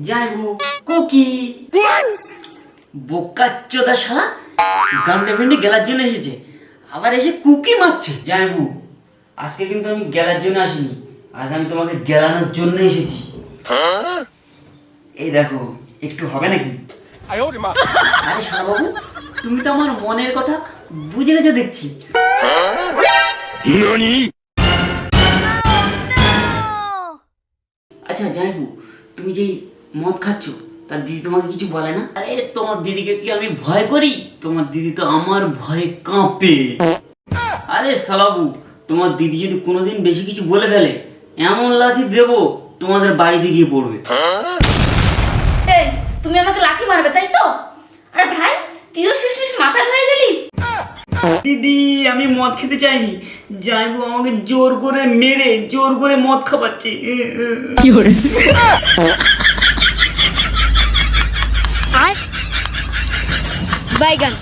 যাইবো কুকি বোকাচ্চোদা শালা গান্ডে ভেন্ডে গেলার জন্য এসেছে, আবার এসে কুকি মারছে। যাইবো আজকে কিন্তু আমি গেলার জন্য আসিনি, আজ আমি তোমাকে গেলানোর জন্য এসেছি। এই দেখো একটু হবে নাকি? আরে শালা বাবু, তুমি তো আমার মনের কথা বুঝে গেছো দেখছি। আচ্ছা যাইবো, তুমি যেই মদ খাচ্ছ তার দিদি তোমাকে কিছু বলে না? আরে তোমার দিদিকে কি আমি ভয় করি? তোমার দিদি তো আমার ভয়ে কাঁপে। আরে শালাবু, তোমার দিদি যদি কোনোদিন বেশি কিছু বলে ফেলে, এমন লাথি দেবো তোমাদের বাড়িতে গিয়ে পড়বে। এই তুমি আমাকে লাথি মারবে তাই তো? আর ভাই তুইও শেষমেশ মাথা ধরে গেলি। দিদি আমি মদ খেতে চাইনি, যাইবো আমাকে জোর করে মেরে জোর করে মদ খাওয়াচ্ছে। কি করে বাইগান